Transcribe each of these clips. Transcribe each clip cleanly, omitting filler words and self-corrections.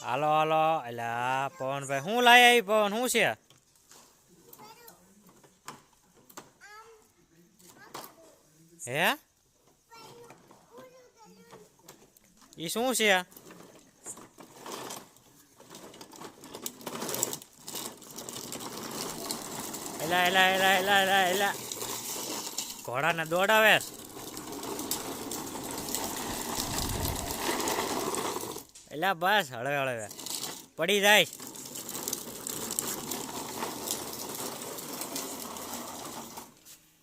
હાલો હાલો એટલે પવનભાઈ શું લાયા એ પવન શું છે હે એ શું છે એલા એલા એલા એલા એલા એલા ઘોડાને દોડાવે એલા બસ હળવે હળવે પડી જાય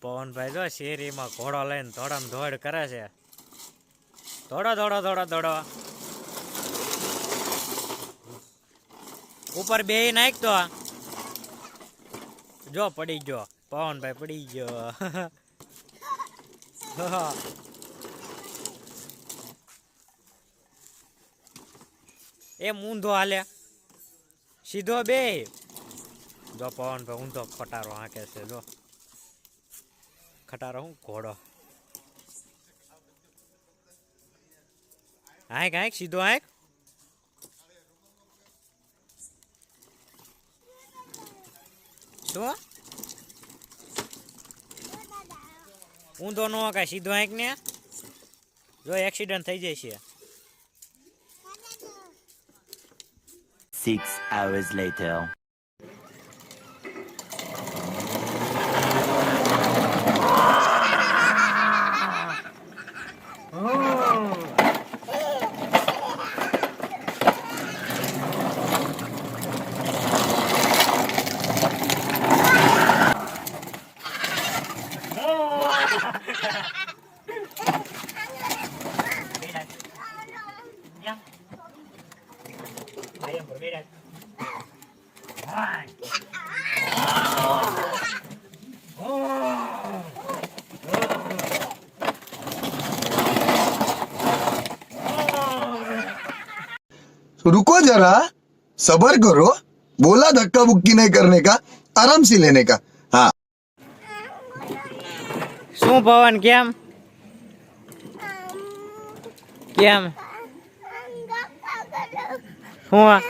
પવનભાઈ જો શેરીમાં ઘોડો લઈને દોડમ દોડ કરે છે દોડો દોડો દોડો દોડો ઉપર બે નાખતો જો પડી ગયો પવનભાઈ પડી ગયો એ ઊંધો હાલે સીધો બે જો પવનભાઈ ઊંધો ખટારો હાંકે છે જો ખટારો હું ઘોડો હાંક હાંક સીધો હાંક શું ઊંધો ન કાંઈ સીધો હાંક ને જો એક્સિડન્ટ થઈ જાય છે 6 hours later. रुको जरा सबर करो बोला धक्का बुक्की नहीं करने का आराम से लेने का हाँ શું પવન કેમ કેમ હું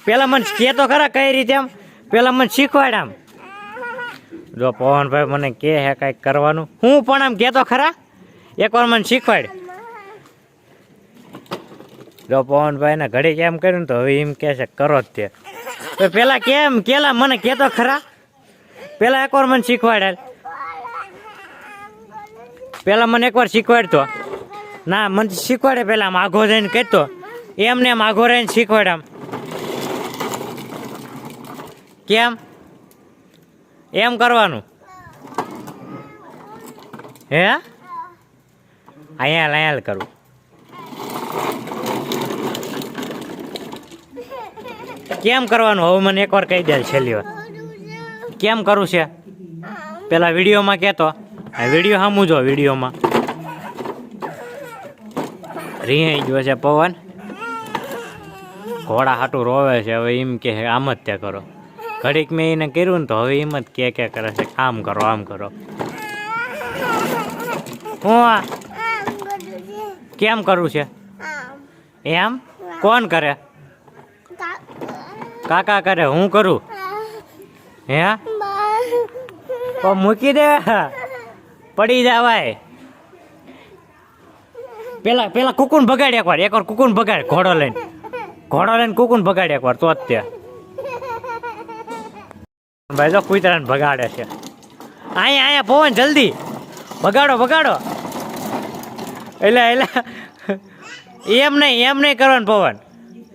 પેલા મને કે તો ખરા કઈ રીતે આમ પેલા મને શીખવાડ આમ જો પવનભાઈ મને કે હે કઈક કરવાનું હું પણ આમ કે તો ખરા એકવાર મને શીખવાડ જો પવનભાઈ ને ઘડી કેમ કર્યું ને તો હવે એમ કે છે કરો જ તે તો પેલા કેમ કેલા મને કે તો ખરા પેલા એકવાર મને શીખવાડ પેલા મને એકવાર શીખવાડતો ના મને શીખવાડે પેલા આમ આઘો જઈને કહેતો એમને આમ આઘો રહીને શીખવાડ આમ કેમ એમ કરવાનું હે અહીંયા કરવું કેમ કરવાનું હવે મને એકવાર કહી દે છેલ્લી વાર કેમ કરું છે પેલા વિડીયોમાં કહેતો આ વિડીયો સામું જો વિડીયોમાં રીહાઈ ગયો છે પવન ઘોડા હાટું રોવે છે હવે એમ કે આમ જ તે કરો ઘડીક મેં એને કર્યું ને તો હવે એમ જ કે કરે છે આમ કરો આમ કરો હું કેમ કરું છે એમ કોણ કરે કાકા કરે હું કરું હે તો મૂકી દે પડી જવાય પેલા પેલા કુકુન ભગાડ એકવાર કુકુન ભગાડ ઘોડો લઈને કુકુન ભગાડ એકવાર તો જ તે ભાઈ જો કૂતરાને ભગાડે છે અહીંયા પવન જલ્દી ભગાડો એટલે એમ નહીં કરવાનું પવન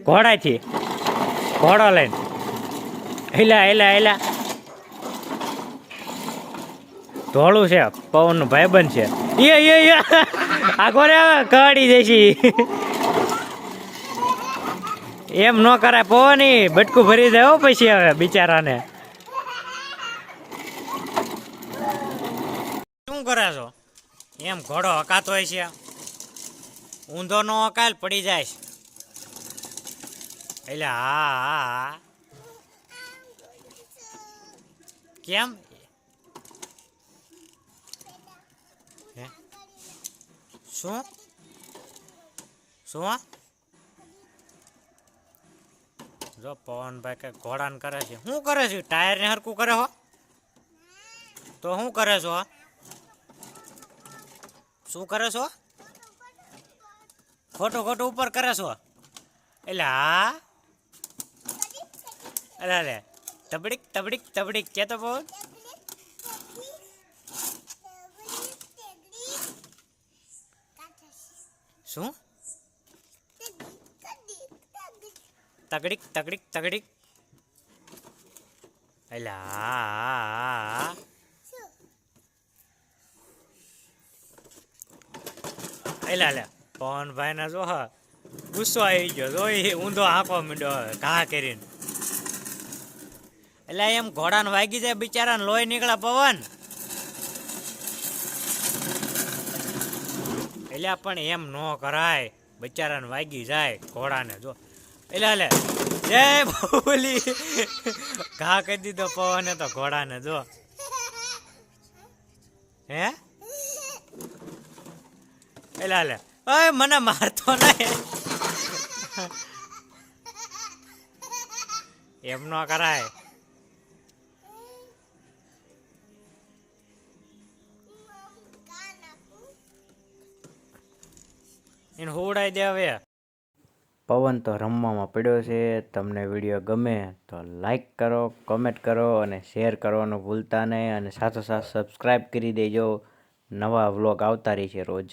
ઘોડાથી ઘોડો લઈને એલા ધોળું છે પવનનું ભાઈબંધ છે એ આખો રે કાઢી દેશે એમ ન કરાય પવન બટકું ભરી દે પછી હવે બિચારાને શું કરે છો એમ ઘોડો હકાતો હોય છે ઊંધો નો હકાલ પડી જાય એટલે હા કેમ શું જો પવનભાઈ કઈ ઘોડાને કરે છે. શું કરે છે? ટાયર ને હરકું કરે હો? તો શું કરે છો? શું કરે છો? ખોટું ખોટું ઉપર કરે છો? એટલે હા, અરે તબડીક તબડીક તબડીક કે તો પવન. શું? તગડીક તગડીક તગડીક. એટલે હા, એટલે પવનભાઈ ના જો હા ગુસ્સો આવી ગયો. જો એ ઊંધો આંખો મીંડો ઘા કરીને. એટલે એમ ઘોડાને વાગી જાય બિચારાને લોહી નીકળે પવન. એટલે પણ એમ ન કરાય, બિચારાને વાગી જાય ઘોડાને. જો એટલે જય બોલી ઘા કરી દીધો પવને તો ઘોડાને. જો હે એટલે ઓય મને મારતો નહીં, એમ ન કરાય. એને હોવડાવી દે હવે. પવન તો રમવામાં પડ્યો છે. તમને વિડીયો ગમે તો લાઈક કરો, કોમેન્ટ કરો અને શેર કરવાનું ભૂલતા નહીં. અને સાથોસાથ સબસ્ક્રાઈબ કરી દેજો. નવા વ્લોગ આવતા રહેશે રોજ.